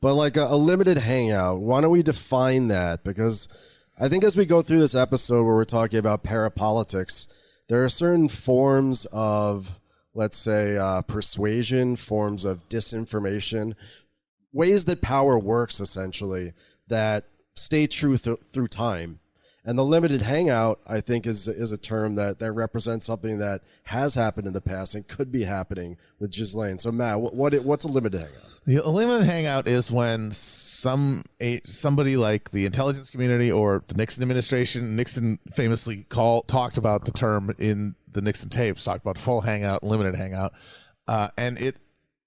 But like a limited hangout, why don't we define that? Because I think as we go through this episode where we're talking about parapolitics, there are certain forms of, let's say, persuasion, forms of disinformation, ways that power works, essentially, that stay true through time. And the limited hangout, I think, is a term that represents something that has happened in the past and could be happening with Ghislaine. So, Matt, what's a limited hangout? The limited hangout is when somebody like the intelligence community or the Nixon administration, Nixon famously talked about the term in the Nixon tapes, talked about full hangout, limited hangout, and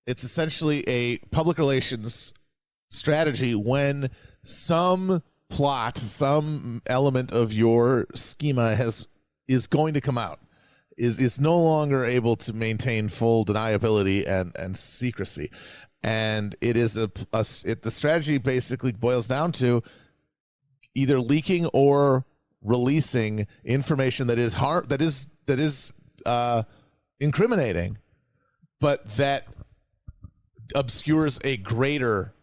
it's essentially a public relations strategy when some plot, some element of your schema is going to come out, is no longer able to maintain full deniability and secrecy. And it is the strategy basically boils down to either leaking or releasing information that is incriminating, but that obscures a greater,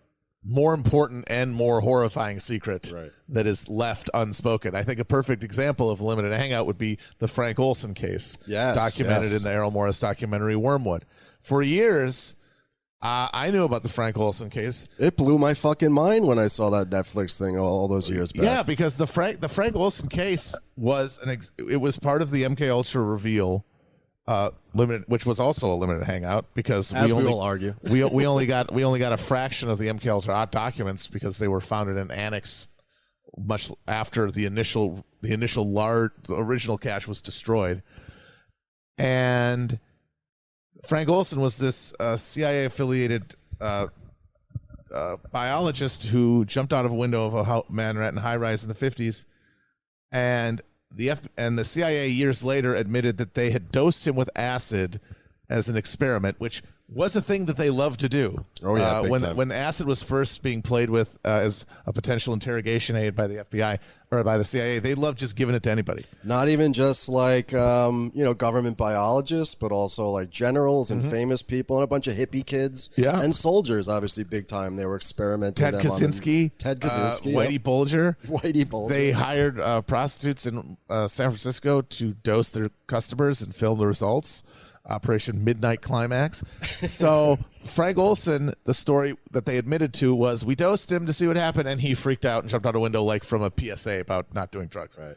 more important and more horrifying secret that is left unspoken. I think a perfect example of limited hangout would be the Frank Olsen case, documented in the Errol Morris documentary Wormwood. For years, I knew about the Frank Olsen case. It blew my fucking mind when I saw that Netflix thing all those years back. Yeah, because the Frank Olsen case was it was part of the MK Ultra reveal, limited, which was also a limited hangout because we will argue we only got a fraction of the MK Ultra documents because they were found in an annex much after the original cache was destroyed. And Frank Olsen was this CIA-affiliated biologist who jumped out of a window of a Manhattan high-rise in the 50s, and the CIA years later admitted that they had dosed him with acid as an experiment, which was a thing that they loved to do. Oh yeah, when acid was first being played with as a potential interrogation aid by the FBI or by the CIA, they loved just giving it to anybody. Not even just like government biologists, but also like generals and famous people and a bunch of hippie kids and soldiers. Obviously, big time. They were experimenting. Ted Kaczynski, Whitey Bulger. They hired prostitutes in San Francisco to dose their customers and film the results. Operation Midnight Climax. So Frank Olsen, the story that they admitted to was we dosed him to see what happened, and he freaked out and jumped out a window like from a PSA about not doing drugs. Right.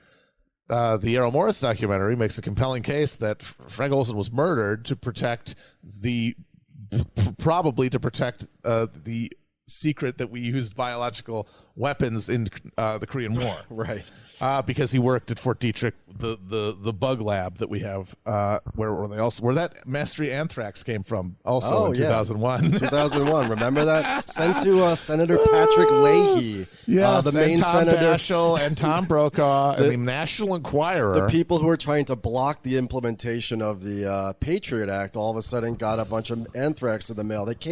The Errol Morris documentary makes a compelling case that Frank Olsen was murdered to protect the secret that we used biological weapons in the Korean War. Right. Because he worked at Fort Detrick, the bug lab that we have, where that Mastery anthrax came from, also in 2001. 2001, remember that? Sent to Senator Patrick Leahy, the main Tom senator, Daschle and Tom Brokaw, and the National Enquirer. The people who were trying to block the implementation of the Patriot Act all of a sudden got a bunch of anthrax in the mail. That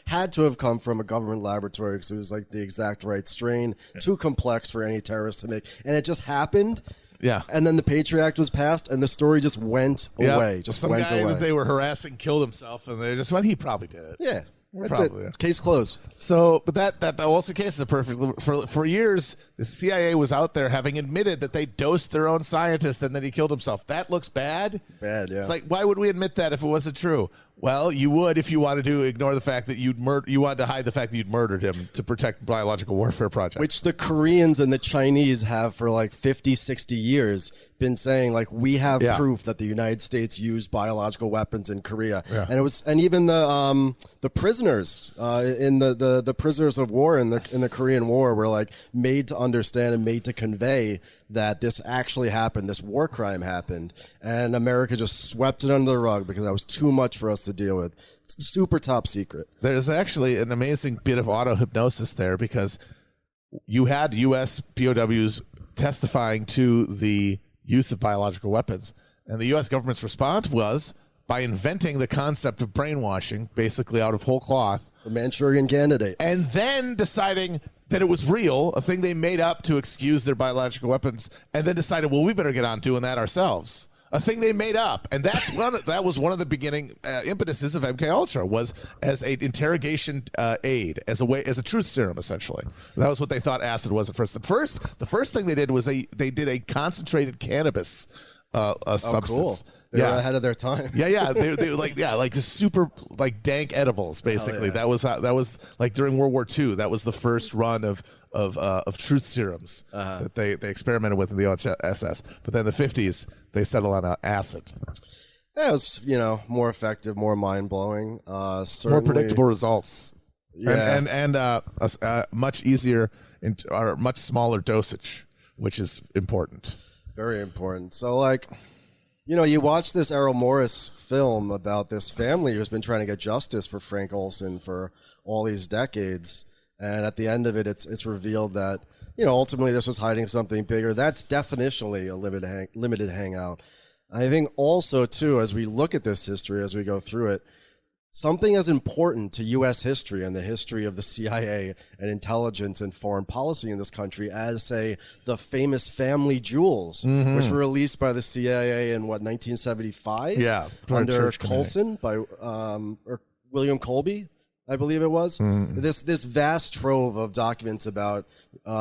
had to have come from a government laboratory because it was like the exact right strain, too complex for any terrorist to make. And it just happened. Yeah. And then the Patriot Act was passed, and the story just went away. Some guy that they were harassing killed himself, and they just went, he probably did it. Yeah. That's probably. It. Case closed. So, but that Olsen case is a perfect. For years, the CIA was out there having admitted that they dosed their own scientist and that he killed himself. That looks bad. Bad, yeah. It's like, why would we admit that if it wasn't true? Well, you would if you wanted to ignore the fact that you wanted to hide the fact that you'd murdered him to protect biological warfare projects. Which the Koreans and the Chinese have for like 50, 60 years been saying, like, we have proof that the United States used biological weapons in Korea. Yeah. And even the prisoners in the prisoners of war in the Korean War were like made to understand and made to convey that this actually happened, this war crime happened, and America just swept it under the rug because that was too much for us to deal with. It's super top secret. There's actually an amazing bit of auto-hypnosis there because you had U.S. POWs testifying to the use of biological weapons, and the U.S. government's response was by inventing the concept of brainwashing, basically out of whole cloth. The Manchurian Candidate. And then deciding that it was real, a thing they made up to excuse their biological weapons, and then decided, well, we better get on doing that ourselves. a thing they made up, and that was one of the beginning impetuses of MK Ultra, was as an interrogation aid, as a truth serum, essentially. That was what they thought acid was at first. The first thing they did was they did a concentrated cannabis substance. Cool. They were ahead of their time. Yeah. They were like just super like dank edibles, basically. Yeah. That was like during World War II. That was the first run of truth serums that they experimented with in the OSS. But then in the 50s, they settled on acid. Yeah, it was, more effective, more mind-blowing. More predictable results. Yeah. And a much easier or much smaller dosage, which is important. Very important. So, you watch this Errol Morris film about this family who's been trying to get justice for Frank Olsen for all these decades. And at the end of it, it's revealed that, ultimately this was hiding something bigger. That's definitionally a limited hangout. I think also, too, as we look at this history, as we go through it, something as important to U.S. history and the history of the CIA and intelligence and foreign policy in this country as, say, the famous family jewels, which were released by the CIA in, 1975? Yeah. Under Colson by or William Colby, I believe it was. This vast trove of documents about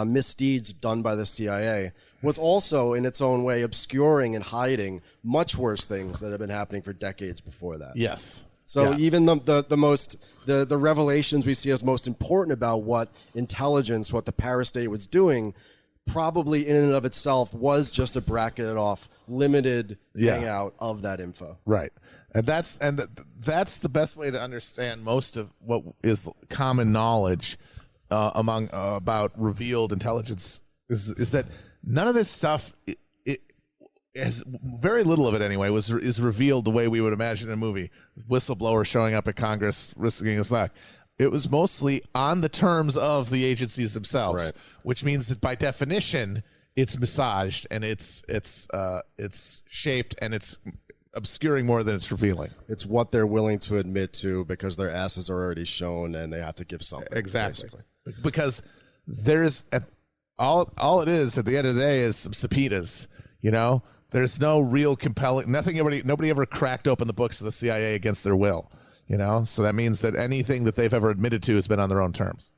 misdeeds done by the CIA was also, in its own way, obscuring and hiding much worse things that have been happening for decades before that. Yes. So even the revelations we see as most important about what intelligence, what the parastate was doing, probably in and of itself was just a bracketed off, limited hangout of that info. Right. And that's the best way to understand most of what is common knowledge among about revealed intelligence is that none of this stuff, as very little of it anyway, is revealed the way we would imagine in a movie. Whistleblower showing up at Congress, risking his neck. It was mostly on the terms of the agencies themselves, right. Which means that by definition, it's massaged and it's shaped and it's obscuring more than it's revealing. It's what they're willing to admit to because their asses are already shown and they have to give something. Exactly. Basically. Because there's all it is at the end of the day is some subpoenas. There's no real compelling, nobody ever cracked open the books of the CIA against their will, so that means that anything that they've ever admitted to has been on their own terms.